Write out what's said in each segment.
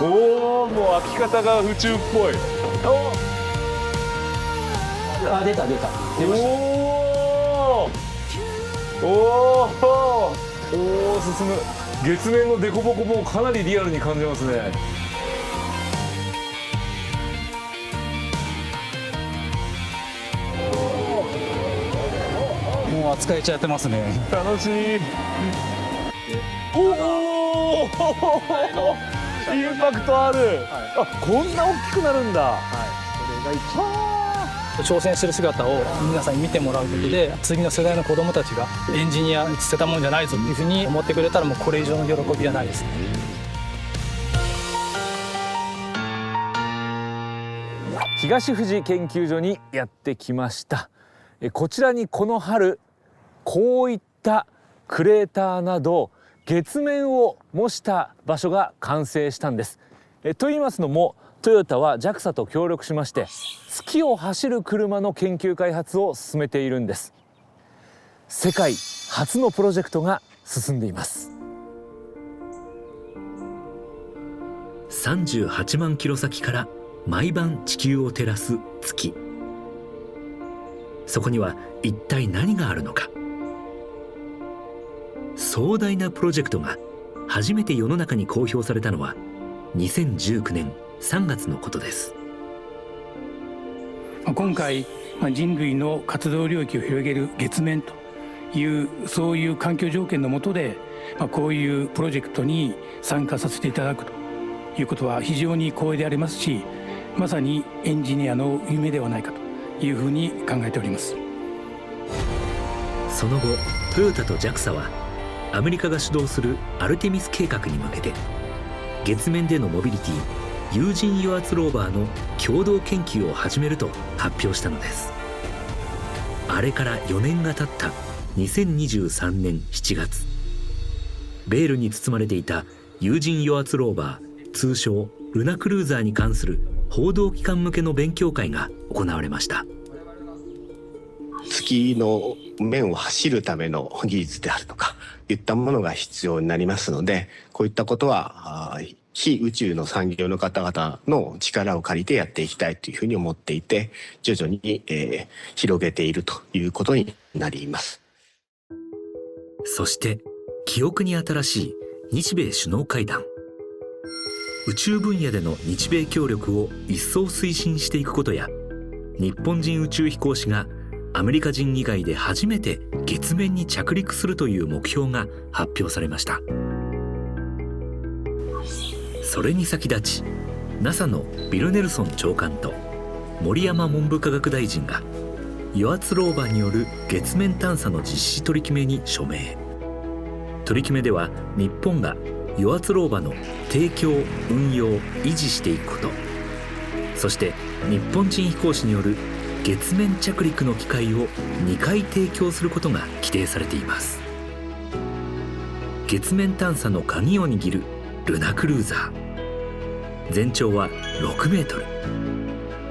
おお、もう開き方が宇宙っぽい。あ、出た出た。出ました。おお進む。月面の凸凹もかなりリアルに感じますね。もう扱えちゃってますね。楽しい。おおインパクトある、あ、こんな大きくなるんだ。それが挑戦してる姿を皆さんに見てもらうことで、次の世代の子どもたちがエンジニア捨てたもんじゃないぞっていうふうに思ってくれたら、もうこれ以上の喜びはないですね。東富士研究所にやってきました。こちらにこの春こういったクレーターなど月面を模した場所が完成したんです。と言いますのも、トヨタは JAXA と協力しまして月を走る車の研究開発を進めているんです。世界初のプロジェクトが進んでいます。38万キロ先から毎晩地球を照らす月。そこには一体何があるのか。壮大なプロジェクトが初めて世の中に公表されたのは2019年3月のことです。今回人類の活動領域を広げる月面というそういう環境条件の下でこういうプロジェクトに参加させていただくということは非常に光栄でありますし、まさにエンジニアの夢ではないかというふうに考えております。その後トヨタと JAXA はアメリカが主導するアルテミス計画に向けて月面でのモビリティ有人油圧ローバーの共同研究を始めると発表したのです。あれから4年が経った2023年7月、ベールに包まれていた有人油圧ローバー通称ルナクルーザーに関する報道機関向けの勉強会が行われました。月の面を走るための技術であるとかいったものが必要になりますので、こういったことは非宇宙の産業の方々の力を借りてやっていきたいというふうに思っていて、徐々に、広げているということになります。そして記憶に新しい日米首脳会談。宇宙分野での日米協力を一層推進していくことや、日本人宇宙飛行士がアメリカ人以外で初めて月面に着陸するという目標が発表されました。それに先立ち NASA のビル・ネルソン長官と森山文部科学大臣が油圧ローバーによる月面探査の実施取り決めに署名。取り決めでは日本が油圧ローバーの提供・運用・維持していくこと、そして日本人飛行士による月面着陸の機会を2回提供することが規定されています。月面探査の鍵を握るルナクルーザー、全長は6メートル、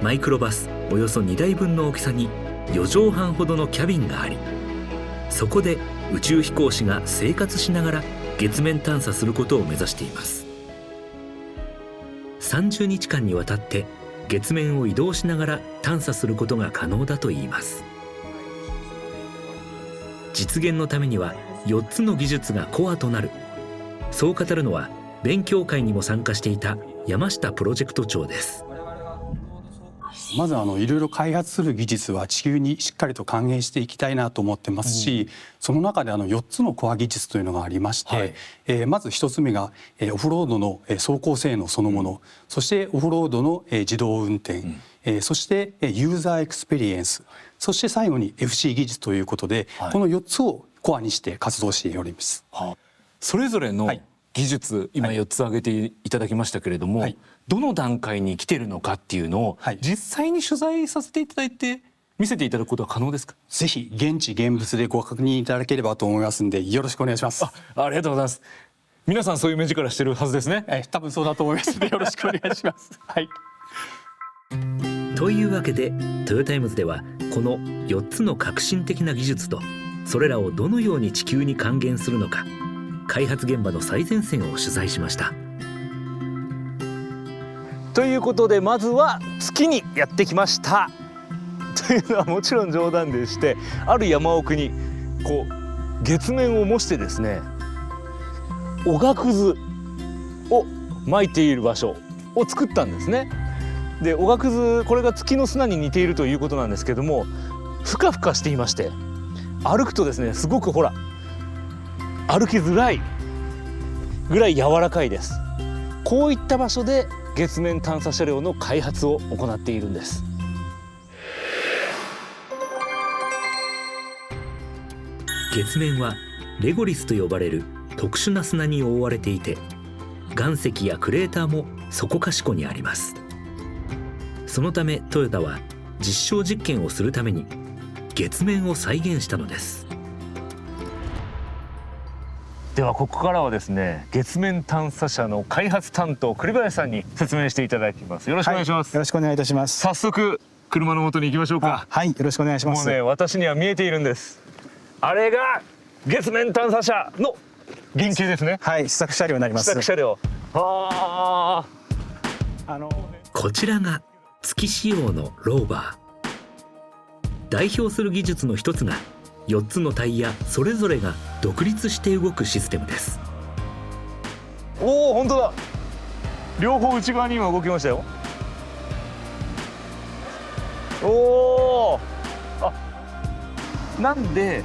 マイクロバスおよそ2台分の大きさに4畳半ほどのキャビンがあり、そこで宇宙飛行士が生活しながら月面探査することを目指しています。30日間にわたって月面を移動しながら探査することが可能だといいます。実現のためには4つの技術がコアとなる、そう語るのは勉強会にも参加していた山下プロジェクト長です。まずいろいろ開発する技術は地球にしっかりと還元していきたいなと思ってますし、その中で4つのコア技術というのがありまして、まず1つ目がオフロードの走行性能そのもの、そしてオフロードの自動運転、そしてユーザーエクスペリエンス、そして最後に FC 技術ということで、この4つをコアにして活動しております。それぞれの技術、今4つ挙げていただきましたけれども、どの段階に来てるのかっていうのを実際に取材させていただいて見せていただくことは可能ですか？ぜひ現地現物でご確認いただければと思いますので、よろしくお願いします。ありがとうございます。皆さんそういう目力してるはずですね。多分そうだと思いますのでよろしくお願いします。というわけでトヨタイムズではこの4つの革新的な技術とそれらをどのように地球に還元するのか、開発現場の最前線を取材しました。ということでまずは月にやってきましたというのはもちろん冗談でして、ある山奥にこう月面を模してですね、おがくずを撒いている場所を作ったんですね。でおがくず、これが月の砂に似ているということなんですけども、ふかふかしていまして、歩くとですねすごくほら歩きづらいぐらい柔らかいです。こういった場所で月面探査車両の開発を行っているんです。月面はレゴリスと呼ばれる特殊な砂に覆われていて、岩石やクレーターもそこかしこにあります。そのためトヨタは実証実験をするために月面を再現したのです。ではここからはですね、月面探査車の開発担当栗林さんに説明していただきます。よろしくお願いします。よろしくお願いいたします。早速車の元に行きましょうか。はい、よろしくお願いします。もうね、私には見えているんです。あれが月面探査車の原型ですね。はい、試作車両になります。試作車両。はあ。こちらが月仕様のローバー。代表する技術の一つが4つのタイヤそれぞれが独立して動くシステムです。おお、本当だ。両方内側に今動きましたよ。おお。あ、なんで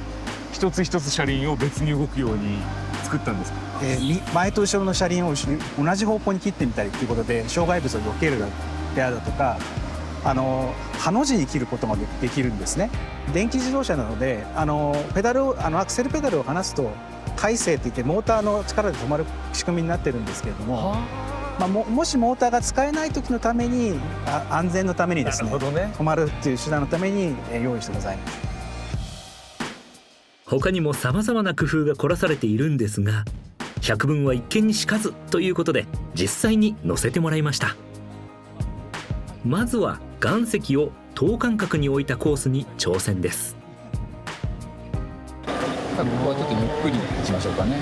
一つ一つ車輪を別に動くように作ったんですか。前と後ろの車輪を同じ方向に切ってみたりということで、障害物を避けるであるとか、ハの字に切ることができるんですね。電気自動車なので、ペダルをアクセルペダルを離すと回生といってモーターの力で止まる仕組みになってるんですけれども、もしモーターが使えない時のために、安全のためにですね、止まるっていう手段のために用意してございます。他にも様々な工夫が凝らされているんですが、百聞は一見にしかずということで実際に乗せてもらいました。まずは岩石を等間隔に置いたコースに挑戦です。ここはちょっとゆっくり行きましょうかね。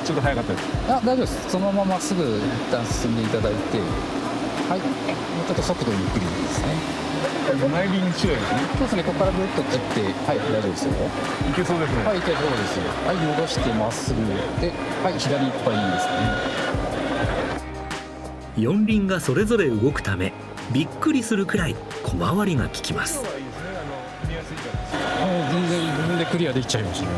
ちょっと早かったです。大丈夫です。そのまますぐ一旦進んでいただいて、はい、もうちょっと速度ゆっくりですね。前輪注意ですね。そうですね。ここからぐっと切って、はい、大丈夫ですよ。いけそうですね。はい、いけそうですよ。はい、戻してまっすぐで、はい、左いっぱいいいですね。4輪がそれぞれ動くためびっくりするくらい小回りが利きます。全然自分でクリアできちゃいましたね。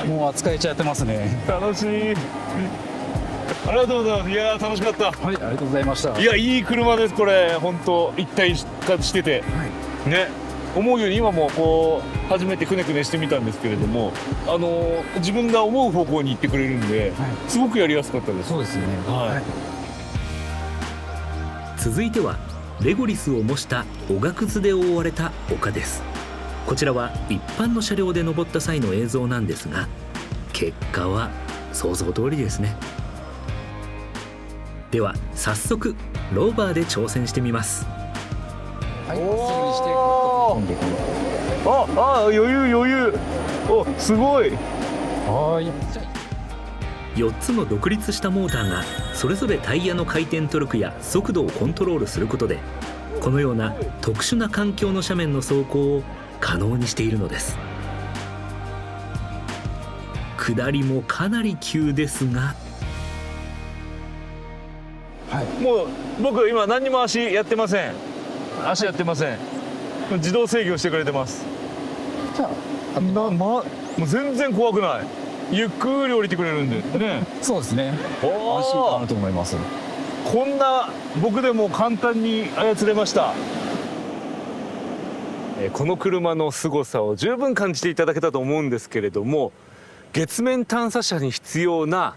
もう扱えちゃってますね。楽しい。ありがとうございます。いやー楽しかった。はい、ありがとうございました。いや、いい車ですこれ。本当一体化してて、ね、思うように今もこう初めてくねくねしてみたんですけれども、自分が思う方向に行ってくれるんで、すごくやりやすかったです。そうですね。はい。続いてはレゴリスを模したおがくずで覆われた丘です。こちらは一般の車両で登った際の映像なんですが、結果は想像通りですね。では早速ローバーで挑戦してみます。はい、まっすぐにしてあ、余裕。お、すごい。はい。4つの独立したモーターがそれぞれタイヤの回転トルクや速度をコントロールすることで、このような特殊な環境の斜面の走行を可能にしているのです。下りもかなり急ですが、もう僕今何にも足やってません。足やってません。自動制御してくれてます。じゃあ、もう全然怖くない。ゆっくり降りてくれるんでね。そうですね。安心感あると思います。こんな僕でも簡単に操れました。この車の凄さを十分感じていただけたと思うんですけれども、月面探査車に必要な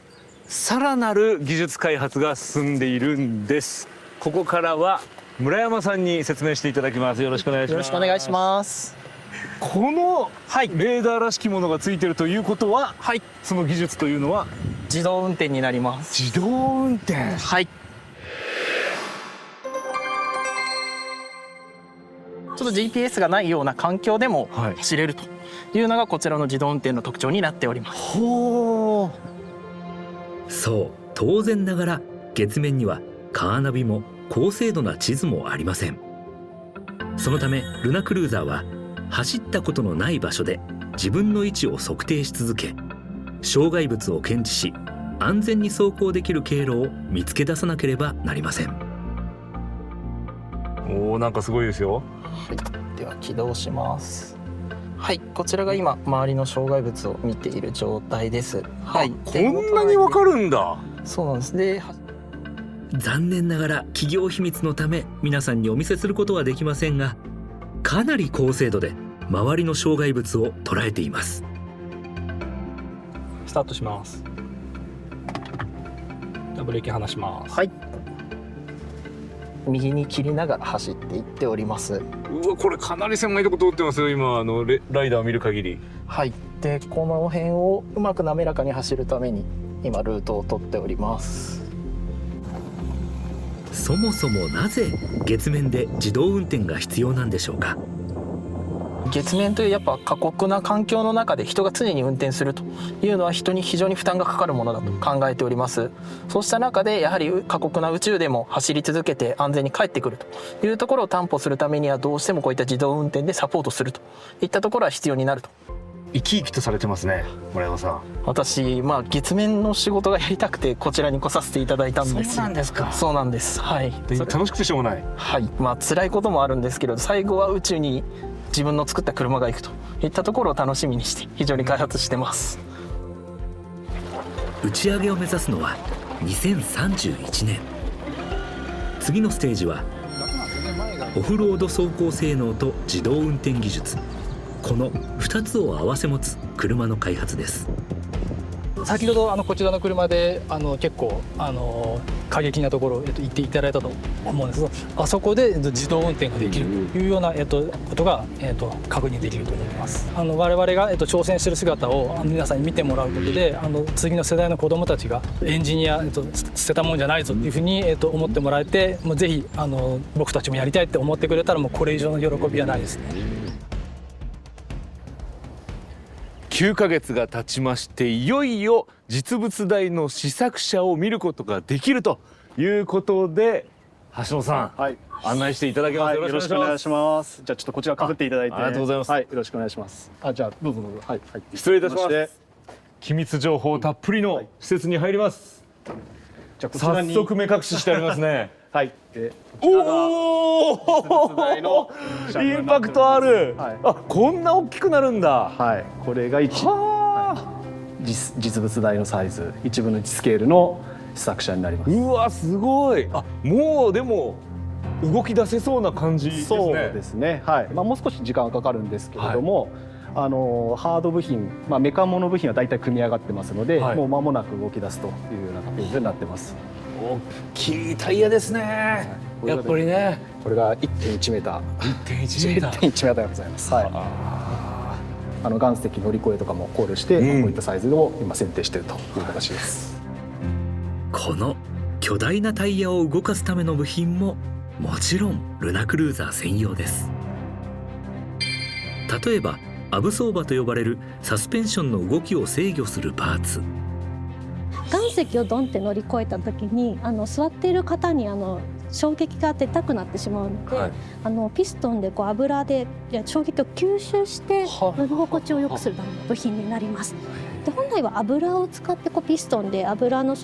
さらなる技術開発が進んでいるんです。ここからは村山さんに説明していただきます。よろしくお願いします。よろしくお願いします。このレーダーらしきものがついてるということは、はい、その技術というのは自動運転になります。自動運転。はい。ちょっと GPS がないような環境でも走れるというのがこちらの自動運転の特徴になっております。ほう。そう、当然ながら月面にはカーナビも高精度な地図もありません。そのためルナクルーザーは走ったことのない場所で自分の位置を測定し続け、障害物を検知し安全に走行できる経路を見つけ出さなければなりません。おお、なんかすごいですよ。では起動します。はい、こちらが今周りの障害物を見ている状態です。はい、こんなにわかるんだ。そうなんです。で、残念ながら企業秘密のため皆さんにお見せすることはできませんが、かなり高精度で周りの障害物を捉えています。スタートします。ブレーキ離します。はい。右に切りながら走っていっております。うわ、これかなり狭いとこ通ってますよ、今ライダーを見る限り。はい。で、この辺をうまく滑らかに走るために今ルートを取っております。そもそもなぜ月面で自動運転が必要なんでしょうか。月面というやっぱ過酷な環境の中で人が常に運転するというのは人に非常に負担がかかるものだと考えております。そうした中でやはり過酷な宇宙でも走り続けて安全に帰ってくるというところを担保するためにはどうしてもこういった自動運転でサポートするといったところは必要になると。生き生きとされてますね、村山さん。私、月面の仕事がやりたくてこちらに来させていただいたんです。そうなんですか。そうなんです。はい。楽しくてしょうがない。はい。辛いこともあるんですけど、最後は宇宙に自分の作った車が行くといったところを楽しみにして非常に開発してます。打ち上げを目指すのは2031年。次のステージはオフロード走行性能と自動運転技術、この2つを併せ持つ車の開発です。先ほどこちらの車で結構過激なところ行っていただいたと思うんですけど、あそこで自動運転ができるというようなことが確認できると思います。我々が挑戦している姿を皆さんに見てもらうことで次の世代の子どもたちがエンジニア捨てたもんじゃないぞというふうに思ってもらえて、もうぜひ僕たちもやりたいって思ってくれたらもうこれ以上の喜びはないですね。9ヶ月が経ちまして、いよいよ実物大の試作車を見ることができるということで、橋野さん、案内していただけます。よろしくお願いします。じゃあちょっとこちらかぶっていただいて。ありがとうございます。はい、よろしくお願いします。じゃあどうぞどうぞ。はい、失礼いたします。機密情報たっぷりの施設に入ります。じゃあこちらに早速目隠ししてありますね。はい。おお、インパクトある。こんな大きくなるんだ。はい。これが実物大のサイズ、1分の1スケールの試作車になります。うわ、すごい。もうでも動き出せそうな感じですね。そうですね。はい。もう少し時間はかかるんですけれども、ハード部品、メカモノ部品はだいたい組み上がってますので、もう間もなく動き出すというような形になってます。大きいタイヤですね。やっぱりね。これが 1.1 メーター。1.1 メーター。1.1メーターでございます。はい。岩石乗り越えとかも考慮して、こういったサイズを今選定しているという形です。この巨大なタイヤを動かすための部品ももちろんルナクルーザー専用です。例えばアブソーバと呼ばれるサスペンションの動きを制御するパーツ。岩石をドンって乗り越えた時に座っている方に衝撃が出たくなってしまうので、ピストンで油で衝撃を吸収して乗り心地を良くするための部品になります。で本来は油を使ってピストンで油の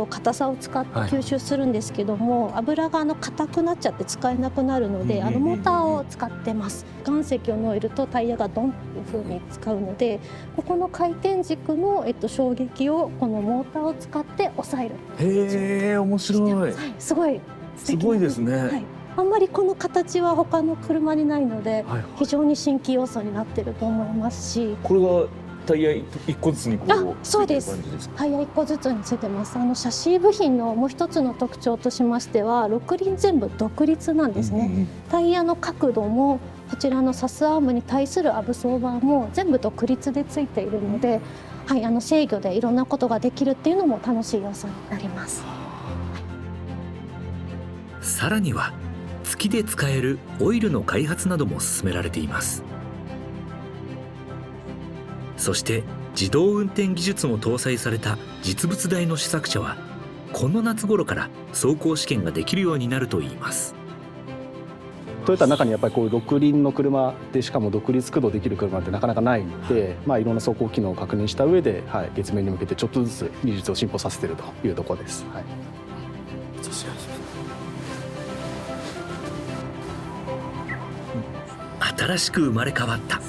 硬さを使って吸収するんですけども、油が硬くなっちゃって使えなくなるのでモーターを使ってます。岩石を乗るとタイヤがドンっていう風に使うので、ここの回転軸の衝撃をこのモーターを使って抑える。へえ、面白い。すごいすごいですね。あんまりこの形は他の車にないので、非常に新規要素になってると思いますし。これがタイヤ1個ずつにそうです。タイヤ1個ずつについてます。シャシー部品のもう一つの特徴としましては、6輪全部独立なんですね。タイヤの角度もこちらのサスアームに対するアブソーバーも全部独立でついているので、制御でいろんなことができるっていうのも楽しい要素になります。さらには月で使えるオイルの開発なども進められています。そして自動運転技術も搭載された実物大の試作車はこの夏頃から走行試験ができるようになるといいます。トヨタの中にやっぱりこう6輪の車で、しかも独立駆動できる車ってなかなかないので、いろんな走行機能を確認した上で、月面に向けてちょっとずつ技術を進歩させているというところです。新しく生まれ変わった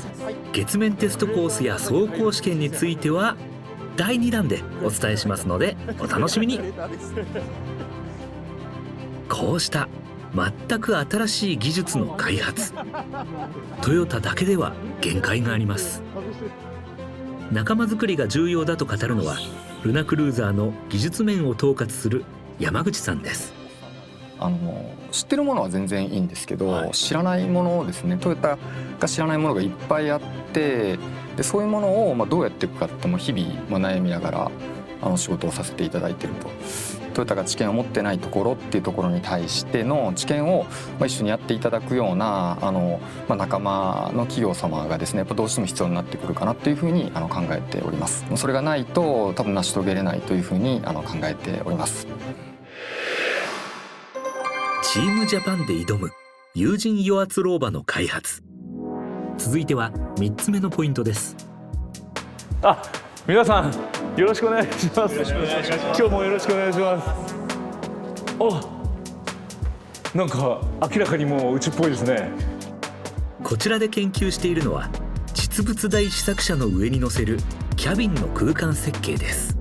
月面テストコースや走行試験については第2弾でお伝えしますのでお楽しみに。こうした全く新しい技術の開発、トヨタだけでは限界があります。仲間づくりが重要だと語るのはルナクルーザーの技術面を統括する山口さんです。知ってるものは全然いいんですけど、知らないものですね、トヨタが知らないものがいっぱいあって、でそういうものをどうやっていくかっても日々悩みながら仕事をさせていただいていると。トヨタが知見を持ってないところっていうところに対しての知見を一緒にやっていただくような仲間の企業様がですね、やっぱどうしても必要になってくるかなというふうに考えております。それがないと多分成し遂げれないというふうに考えております。チームジャパンで挑む有人油圧ローバの開発。続いては3つ目のポイントです。皆さんよろしくお願いします。今日もよろしくお願いします。なんか明らかにもう宇宙っぽいですね。こちらで研究しているのは実物大試作車の上に乗せるキャビンの空間設計です。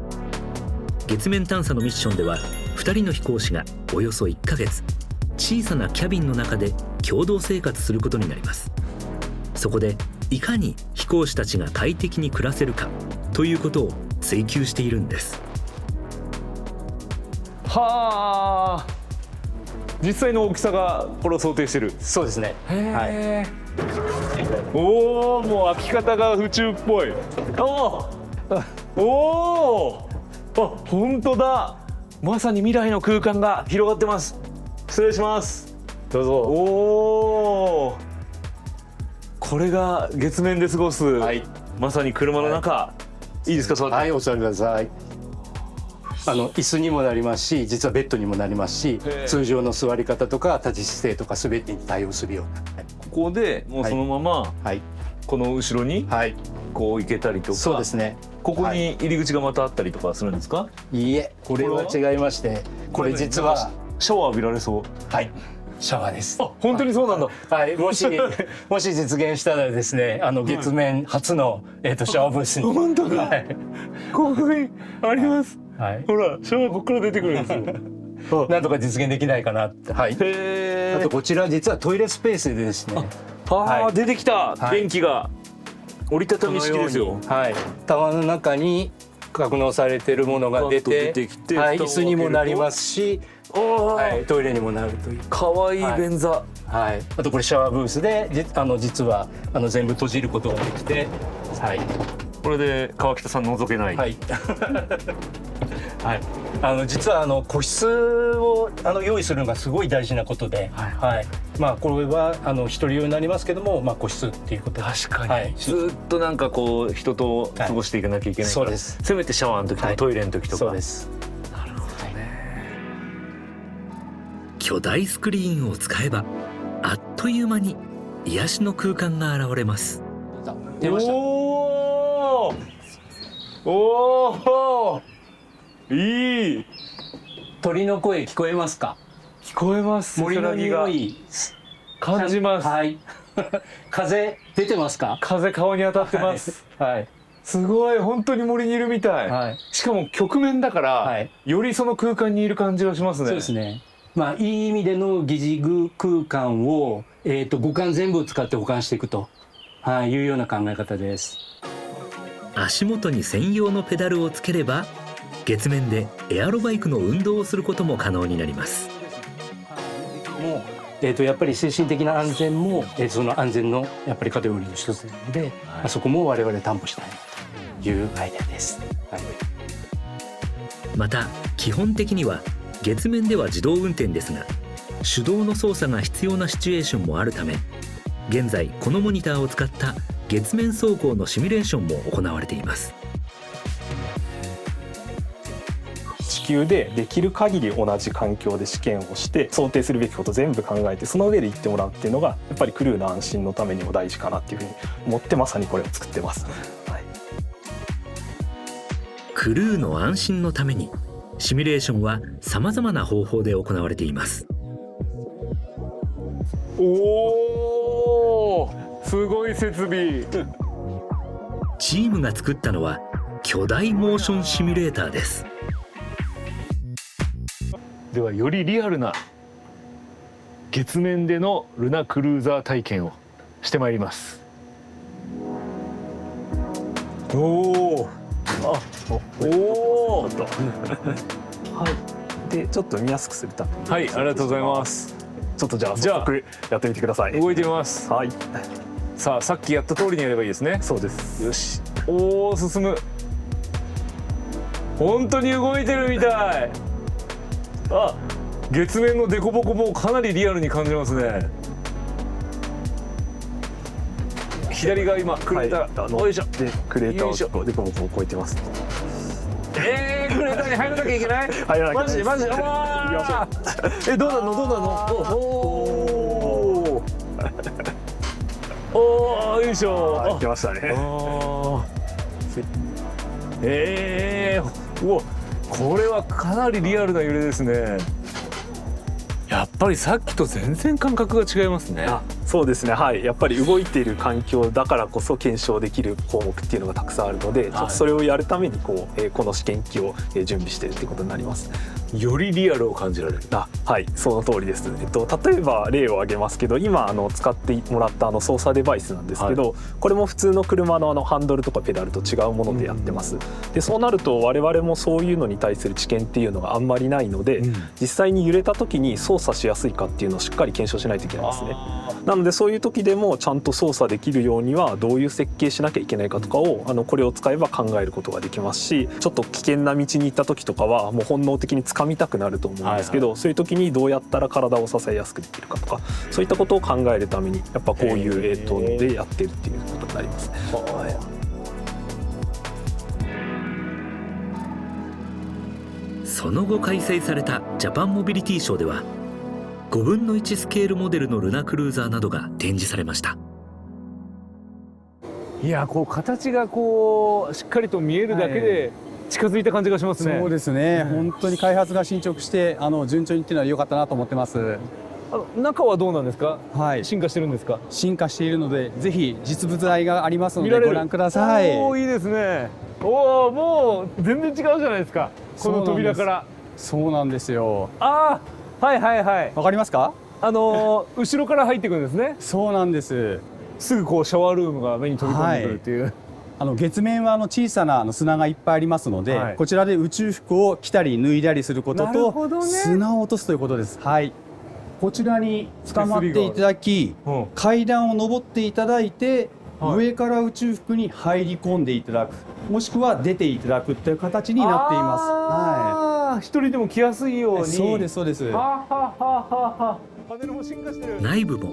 月面探査のミッションでは2人の飛行士がおよそ1ヶ月小さなキャビンの中で共同生活することになります。そこでいかに飛行士たちが快適に暮らせるかということを追求しているんです。はあ、実際の大きさがこれを想定してる。そうですね。おお、もう開き方が宇宙っぽい。本当だ。まさに未来の空間が広がってます。失礼します。どうぞ。おお、これが月面で過ごす、まさに車の中、いいですか、座って。はい、お座りください。椅子にもなりますし、実はベッドにもなりますし、通常の座り方とか立ち姿勢とか全てに対応するような、ここでもうそのまま、この後ろにこう行けたりとか。そうですね。ここに入り口がまたあったりとかするんですか？いいえ、これは違いまして、これ実はシャワー浴びられそう。はい、シャワーです。本当にそうなんだ。はい、もし実現したらですね、月面初のシャワーブースに。本当だ。ここにあります。ほら、シャワーここから出てくるんですよ。なんとか実現できないかなって。はい。あとこちら実はトイレスペースでですね。出てきた電気が折りたたみ式ですよ。はい。タワーの中に格納されているものが出て、椅子にもなりますし、トイレにもなるという。可愛い便座。はい。あとこれシャワーブースで実は全部閉じることができて、はい。これで川北さん覗けない。はい。はい。実は個室を用意するのがすごい大事なことで、はい。まあこれは一人用になりますけども、個室っていうことで。確かに。ずっとなんかこう人と過ごしていかなきゃいけないから。そうです。せめてシャワーの時とかトイレの時とか。そうです。なるほどね。巨大スクリーンを使えばあっという間に癒しの空間が現れます。出ました。いい。鳥の声聞こえますか？聞こえます。森の匂い感じます。はい。風出てますか？風顔に当たってます。はい。すごい、本当に森にいるみたい。はい。しかも曲面だから、よりその空間にいる感じがしますね。そうですね。まあいい意味での疑似空間を五感全部を使って保管していくと、いうような考え方です。足元に専用のペダルをつければ月面でエアロバイクの運動をすることも可能になります。もうやっぱり精神的な安全もその安全のやっぱりカテゴリーの一つなので、そこも我々担保したいというアイデアです。また基本的には月面では自動運転ですが、手動の操作が必要なシチュエーションもあるため、現在このモニターを使った月面走行のシミュレーションも行われています。地究でできる限り同じ環境で試験をして想定するべきこと全部考えてその上で行ってもらうっていうのがやっぱりクルーの安心のためにも大事かなっていうふうに思ってまさにこれを作ってます。はい、クルーの安心のためにシミュレーションはさまざまな方法で行われています。おー、すごい設備。チームが作ったのは巨大モーションシミュレーターです。ではよりリアルな月面でのルナクルーザー体験をしてまいります。おお、おおはいでちょっと見やすくするために、はい、ありがとうございます。ちょっとじゃあ早速やってみてください。動いてみます。はい、さあさっきやった通りにやればいいですね。そうです。よし、おお、進む。本当に動いてるみたい。あ、月面のデコボコもかなりリアルに感じますね。左が今クレーター、よいしょ。でクレーターをデコボコを超えてます。クレーターに入らなきゃいけない。入らなきゃいけない。マジどうなのおお、よいしょ。来ましたね。うわ、これはかなりリアルな揺れですね。やっぱりさっきと全然感覚が違いますね。そうですね、はい、やっぱり動いている環境だからこそ検証できる項目っていうのがたくさんあるので、ちょっとそれをやるためにこの試験機を準備しているということになります。よりリアルを感じられる。はい、その通りです。例えば例を挙げますけど、今使ってもらった操作デバイスなんですけど、これも普通の車のハンドルとかペダルと違うものでやってます。でそうなると我々もそういうのに対する知見っていうのがあんまりないので、実際に揺れた時に操作しやすいかっていうのをしっかり検証しないといけないですね。なのでそういう時でもちゃんと操作できるようにはどういう設計しなきゃいけないかとかをこれを使えば考えることができますし、ちょっと危険な道に行った時とかはもう本能的に掴みたくなると思うんですけど、そういう時にどうやったら体を支えやすくできるかとか、そういったことを考えるためにやっぱこういうのでやってるっていうことになりますね。その後開催されたジャパンモビリティショーでは5分の1スケールモデルのルナクルーザーなどが展示されました。いや、こう形がこうしっかりと見えるだけで近づいた感じがしますね。そうですね、本当に開発が進捗して順調にっていうのは良かったなと思ってます。中はどうなんですか。はい、進化してるんですか。進化しているのでぜひ実物大がありますのでご覧ください。おー、いいですね。おお、もう全然違うじゃないですか、この扉から。そうなんですよ。ああ、はいはいはい。わかりますか。後ろから入ってくるんですね。そうなんです。すぐこうシャワールームが目に飛び込んでくるっていう、月面は小さな砂がいっぱいありますので、こちらで宇宙服を着たり脱いだりすることと、砂を落とすということです。はい、こちらに捕まっていただき、階段を上っていただいて、上から宇宙服に入り込んでいただく、もしくは出ていただくという形になっています。一人でも来やすいように。そうですそうです。パネルも進化してる。内部も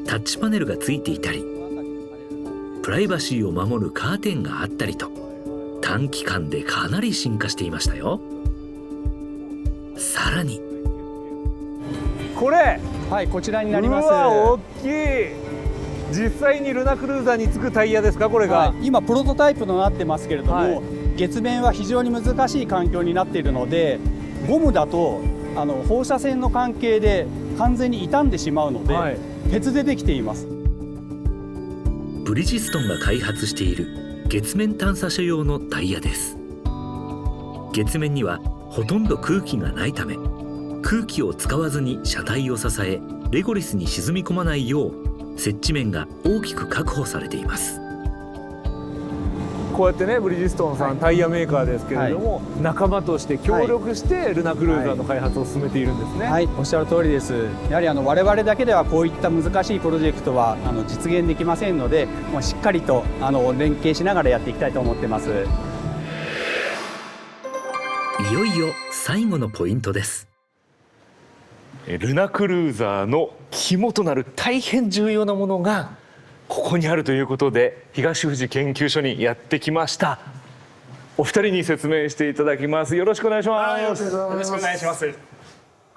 タッチパネルがついていたり、プライバシーを守るカーテンがあったりと、短期間でかなり進化していましたよ。さらにこれ、はい、こちらになります。うわ、大きい。実際にルナクルーザーにつくタイヤですか、これが。今プロトタイプとなってますけれども、月面は非常に難しい環境になっているので、ゴムだと放射線の関係で完全に傷んでしまうので、鉄でできています。ブリヂストンが開発している月面探査車用のタイヤです。月面にはほとんど空気がないため、空気を使わずに車体を支え、レゴリスに沈み込まないよう接地面が大きく確保されています。こうやってね、ブリヂストンさん、タイヤメーカーですけれども、仲間として協力してルナクルーザーの開発を進めているんですね。はい、おっしゃる通りです。やはり我々だけではこういった難しいプロジェクトは実現できませんので、もうしっかりと連携しながらやっていきたいと思ってます。いよいよ最後のポイントです。ルナクルーザーの肝となる大変重要なものがここにあるということで、東富士研究所にやってきました。お二人に説明していただきます。よろしくお願いします。よろしくお願いします。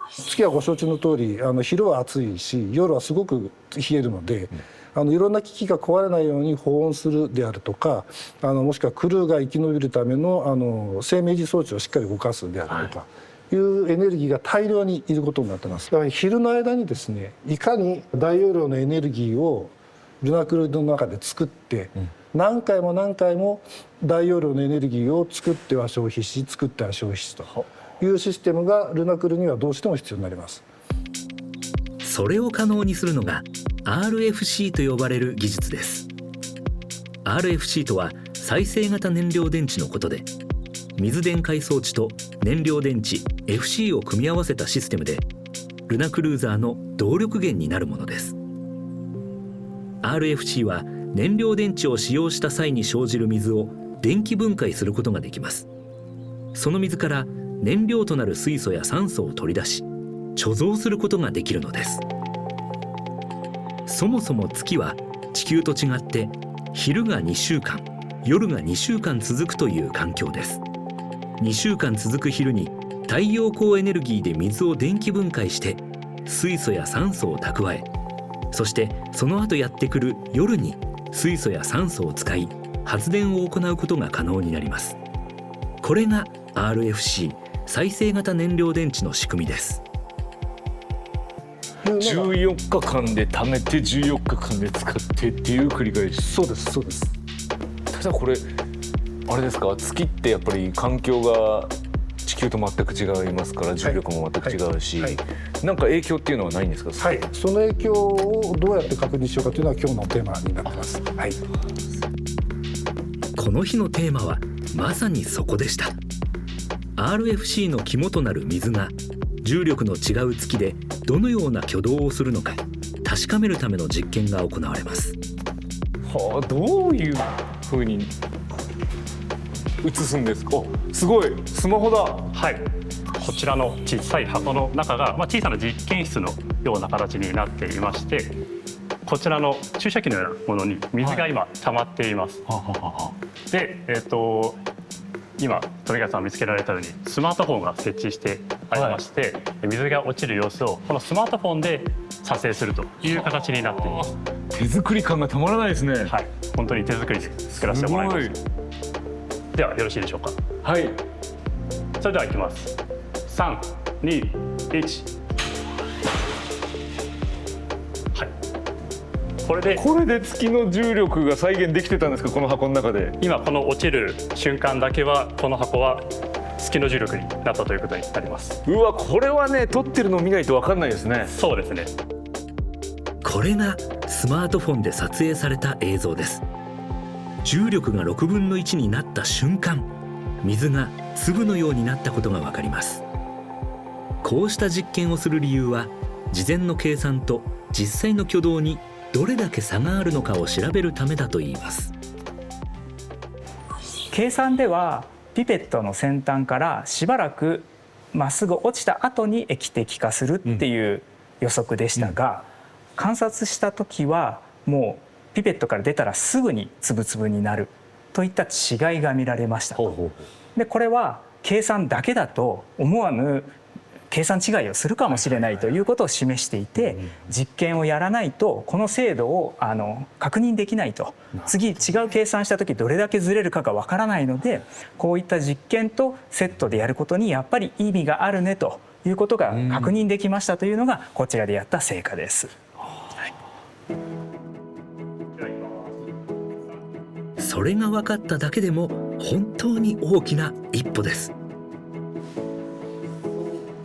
月はご承知の通り昼は暑いし夜はすごく冷えるので、いろんな機器が壊れないように保温するであるとかもしくはクルーが生き延びるための生命維持装置をしっかり動かすであるとか、いうエネルギーが大量にいることになってます。だから昼の間にですね、いかに大容量のエネルギーをルナクルの中で作って、何回も何回も大容量のエネルギーを作っては消費し作っては消費しというシステムがルナクルにはどうしても必要になります。それを可能にするのが RFC と呼ばれる技術です。 RFC とは再生型燃料電池のことで、水電解装置と燃料電池 FC を組み合わせたシステムでルナクルーザーの動力源になるものです。 RFC は燃料電池を使用した際に生じる水を電気分解することができます。その水から燃料となる水素や酸素を取り出し貯蔵することができるのです。そもそも月は地球と違って昼が2週間夜が2週間続くという環境です。2週間続く昼に太陽光エネルギーで水を電気分解して水素や酸素を蓄え、そしてその後やってくる夜に水素や酸素を使い発電を行うことが可能になります。これが RFC 再生型燃料電池の仕組みです。14日間で貯めて14日間で使ってっていう繰り返し。そうですそうです。ただこれあれですか、月ってやっぱり環境が地球と全く違いますから重力も全く違うし、なんか影響っていうのはないんですか？はい、その影響をどうやって確認しようかというのは今日のテーマになってます。はい、この日のテーマはまさにそこでした。 RFC の肝となる水が重力の違う月でどのような挙動をするのか確かめるための実験が行われます。はあ、どういう風に映すんですか？すごいスマホだ。はい、こちらの小さい箱の中が、小さな実験室のような形になっていまして、こちらの注射器のようなものに水が今溜まっています。で、今富川さん見つけられたようにスマートフォンが設置してありまして、水が落ちる様子をこのスマートフォンで撮影するという形になっています。手作り感がたまらないですね。はい、本当に手作り作らせてもらいます。ではよろしいでしょうか？はい。それではいきます。3、2、1。はい。これで月の重力が再現できてたんですか？この箱の中で。今この落ちる瞬間だけはこの箱は月の重力になったということになります。うわ、これはね、撮ってるのを見ないと分かんないですね。そうですね。これがスマートフォンで撮影された映像です。重力が6分の1になった瞬間、水が粒のようになったことが分かります。こうした実験をする理由は、事前の計算と実際の挙動にどれだけ差があるのかを調べるためだといいます。計算ではピペットの先端からしばらくまっすぐ落ちた後に液体化するっていう予測でしたが、観察した時はもうピペットから出たらすぐに粒々になるといった違いが見られました。でこれは計算だけだと思わぬ計算違いをするかもしれないということを示していて、実験をやらないとこの精度を確認できないと、次違う計算した時どれだけずれるかがわからないので、こういった実験とセットでやることにやっぱり意味があるねということが確認できましたというのがこちらでやった成果です。それが分かっただけでも本当に大きな一歩です。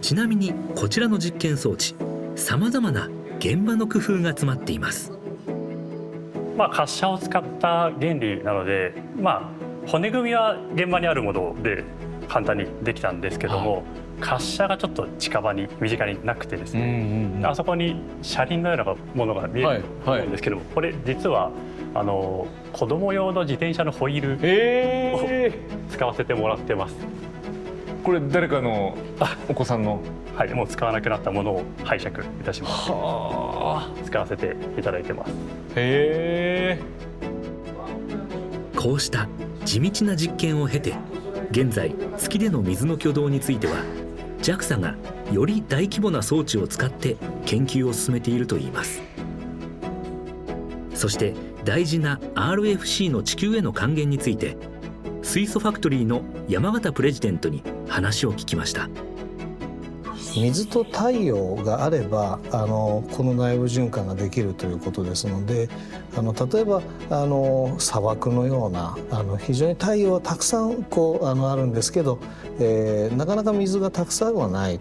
ちなみにこちらの実験装置、さまざまな現場の工夫が詰まっています。滑車を使った原理なので、骨組みは現場にあるもので簡単にできたんですけども、滑車がちょっと近場に身近になくてですね、あそこに車輪のようなものが見えると思うんですけども、これ実は子供用の自転車のホイールを使わせてもらってます。これ誰かのお子さんの？はい、もう使わなくなったものを拝借いたします。使わせていただいてます。こうした地道な実験を経て現在月での水の挙動については JAXA がより大規模な装置を使って研究を進めているといいます。そして大事な RFC の地球への還元について水素ファクトリーの山形プレジデントに話を聞きました。水と太陽があればこの内部循環ができるということですので例えば砂漠のような非常に太陽はたくさんあるんですけど、なかなか水がたくさんはない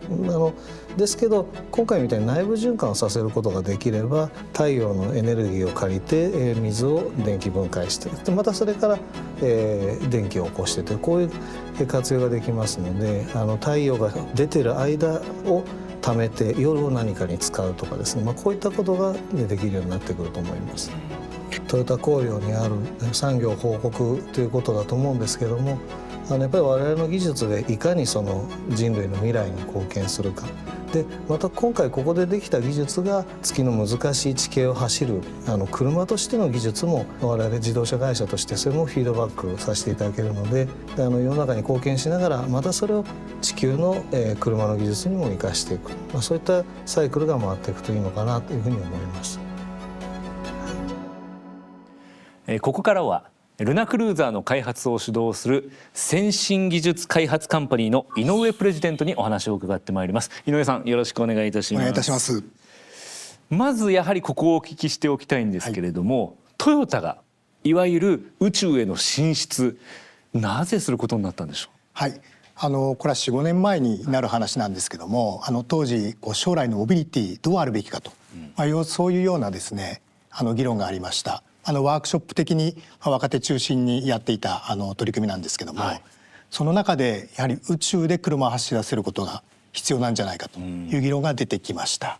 ですけど今回みたいに内部循環をさせることができれば太陽のエネルギーを借りて水を電気分解してでまたそれから電気を起こしてというこういう活用ができますので太陽が出てる間を貯めて夜を何かに使うとかですね、こういったことができるようになってくると思います。トヨタ工業にある産業報告ということだと思うんですけどもやっぱり我々の技術でいかにその人類の未来に貢献するかでまた今回ここでできた技術が月の難しい地形を走る車としての技術も我々自動車会社としてそれもフィードバックさせていただけるので世の中に貢献しながらまたそれを地球の車の技術にも生かしていく、そういったサイクルが回っていくといいのかなというふうに思います。ここからはルナクルーザーの開発を主導する先進技術開発カンパニーの井上プレジデントにお話を伺ってまいります。井上さんよろしくお願いいたします。お願いいたします。まずやはりここをお聞きしておきたいんですけれども、トヨタがいわゆる宇宙への進出なぜすることになったんでしょう。はい、これは 4,5 年前になる話なんですけども当時将来のモビリティどうあるべきかと、そういうようなですね議論がありました。ワークショップ的に若手中心にやっていた取り組みなんですけども、その中でやはり宇宙で車を走らせることが必要なんじゃないかという議論が出てきました。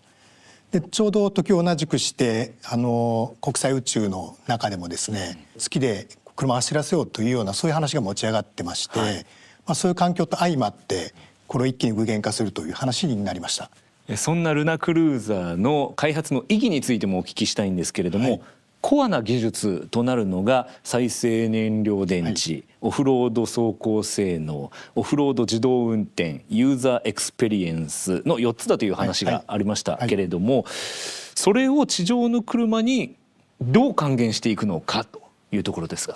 でちょうど時を同じくして国際宇宙の中でもですね月で車を走らせようというようなそういう話が持ち上がってまして、そういう環境と相まってこれを一気に具現化するという話になりました。そんなルナクルーザーの開発の意義についてもお聞きしたいんですけれども、コアな技術となるのが再生燃料電池、オフロード走行性能、オフロード自動運転、ユーザーエクスペリエンスの4つだという話がありましたけれども、それを地上の車にどう還元していくのかというところですが、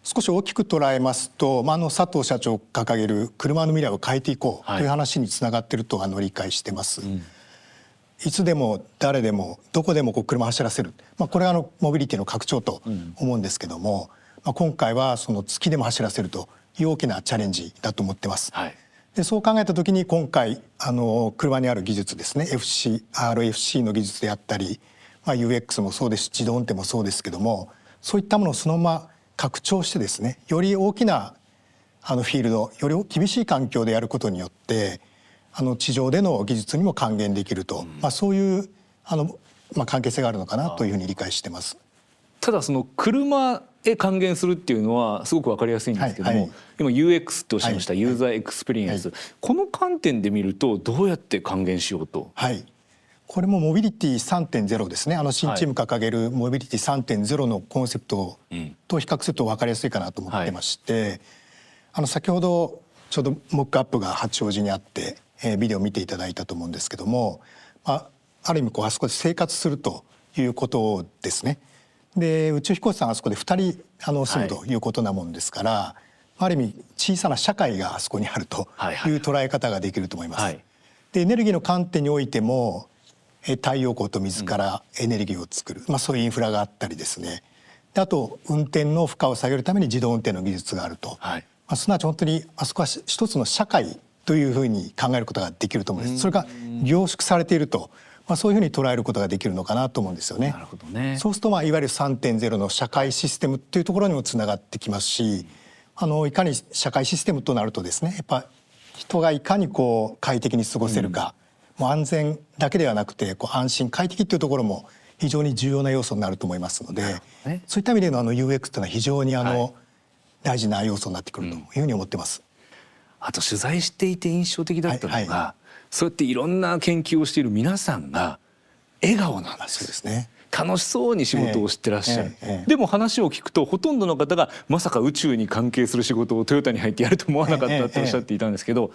少し大きく捉えますと、佐藤社長が掲げる車の未来を変えていこうという話につながっていると理解してます。いつでも誰でもどこでも車を走らせる、これはモビリティの拡張と思うんですけども、今回はその月でも走らせるという大きなチャレンジだと思ってます。でそう考えた時に今回車にある技術ですね RFC の技術であったり、UX もそうですし自動運転もそうですけども、そういったものをそのまま拡張してですねより大きなフィールドより厳しい環境でやることによって地上での技術にも還元できると、そういう関係性があるのかなというふうに理解してます。ただその車へ還元するっていうのはすごく分かりやすいんですけども、今 UX とおっしゃいました、ユーザーエクスペリエンス、この観点で見るとどうやって還元しようと。これもモビリティ 3.0 ですね。新チーム掲げるモビリティ 3.0 のコンセプトと比較すると分かりやすいかなと思ってまして、先ほどちょうどモックアップが八王子にあってビデオを見ていただいたと思うんですけども、ある意味あそこで生活するということですね。で宇宙飛行士さんあそこで2人住むということなもんですから、ある意味小さな社会があそこにあるという捉え方ができると思います。でエネルギーの観点においても太陽光と水からエネルギーを作る、そういうインフラがあったりですね。であと運転の負荷を下げるために自動運転の技術があると、すなわち本当にあそこは一つの社会というふうに考えることができると思うんです。それが凝縮されていると、そういうふうに捉えることができるのかなと思うんですよね。そうするといわゆる 3.0 の社会システムというところにもつながってきますし、いかに社会システムとなるとですね、やっぱ人がいかに快適に過ごせるか、もう安全だけではなくて安心快適というところも非常に重要な要素になると思いますので、そういった意味でのUX というのは非常に大事な要素になってくるというふうに思ってます。あと取材していて印象的だったのが、そうやっていろんな研究をしている皆さんが笑顔なんです。そうですね。楽しそうに仕事をしてらっしゃる、でも話を聞くとほとんどの方がまさか宇宙に関係する仕事をトヨタに入ってやると思わなかったっておっしゃっていたんですけど、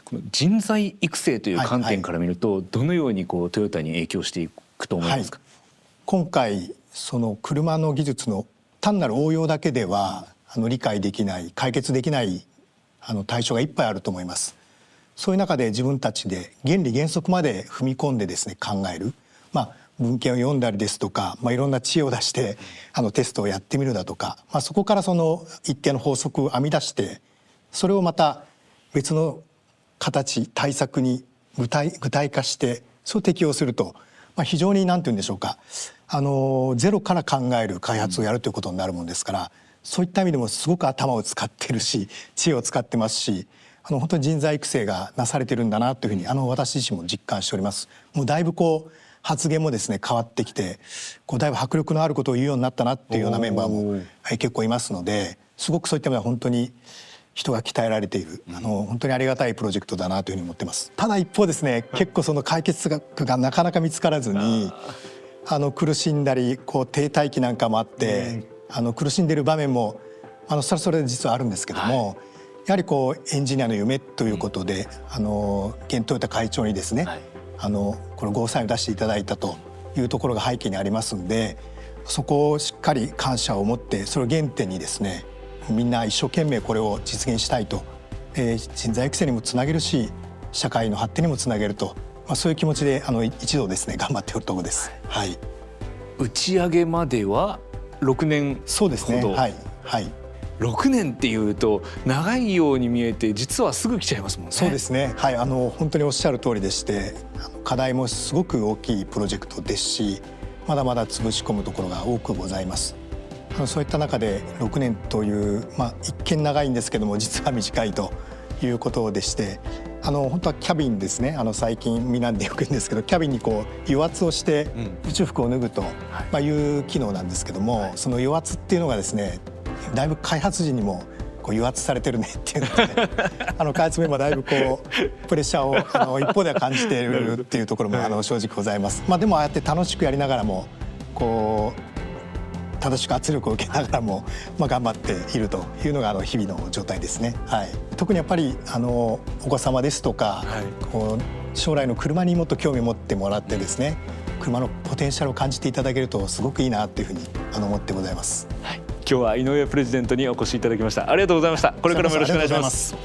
この人材育成という観点から見るとどのようにこうトヨタに影響していくと思いますか？今回その車の技術の単なる応用だけでは理解できない解決できない対象がいっぱいあると思います。そういう中で自分たちで原理原則まで踏み込んでですね考える、文献を読んだりですとか、いろんな知恵を出してテストをやってみるだとか、そこからその一定の法則を編み出してそれをまた別の形対策に具体化してそう適用すると、非常に何て言うんでしょうかゼロから考える開発をやるということになるものですから、そういった意味でもすごく頭を使ってるし知恵を使ってますし本当に人材育成がなされてるんだなというふうに私自身も実感しております。もうだいぶ発言もですね変わってきてだいぶ迫力のあることを言うようになったなっていうようなメンバーも結構いますので、すごくそういった意味では本当に人が鍛えられている本当にありがたいプロジェクトだなというふうに思ってます。ただ一方ですね、結構その解決策がなかなか見つからずに苦しんだり停滞期なんかもあって苦しんでいる場面もそれはそれで実はあるんですけども、やはりエンジニアの夢ということで現トヨタ会長にですねこのゴーサインを出していただいたというところが背景にありますんで、そこをしっかり感謝を持ってそれを原点にですねみんな一生懸命これを実現したいと、人材育成にもつなげるし社会の発展にもつなげると、そういう気持ちで一度ですね頑張っておるところです。はい、打ち上げまでは6年ほど。そうですね、はい、6年っていうと長いように見えて実はすぐ来ちゃいますもんね。そうですね、はい、本当におっしゃる通りでして課題もすごく大きいプロジェクトですしまだまだ潰し込むところが多くございます。そういった中で6年という、一見長いんですけども実は短いということでして本当はキャビンですね最近みんなでよく言うんですけどキャビンに油圧をして宇宙服を脱ぐという機能なんですけども、その油圧っていうのがですねだいぶ開発時にも油圧されてるねっていうので開発メンバーだいぶプレッシャーを一方では感じているっていうところも正直ございます。でもああやって楽しくやりながらも正しく圧力を受けながらも、頑張っているというのが日々の状態ですね。はい、特にやっぱりお子様ですとか、将来の車にもっと興味を持ってもらってですね車のポテンシャルを感じていただけるとすごくいいなというふうに思ってございます。今日は井上プレジデントにお越しいただきました。ありがとうございました。これからもよろしくお願いします。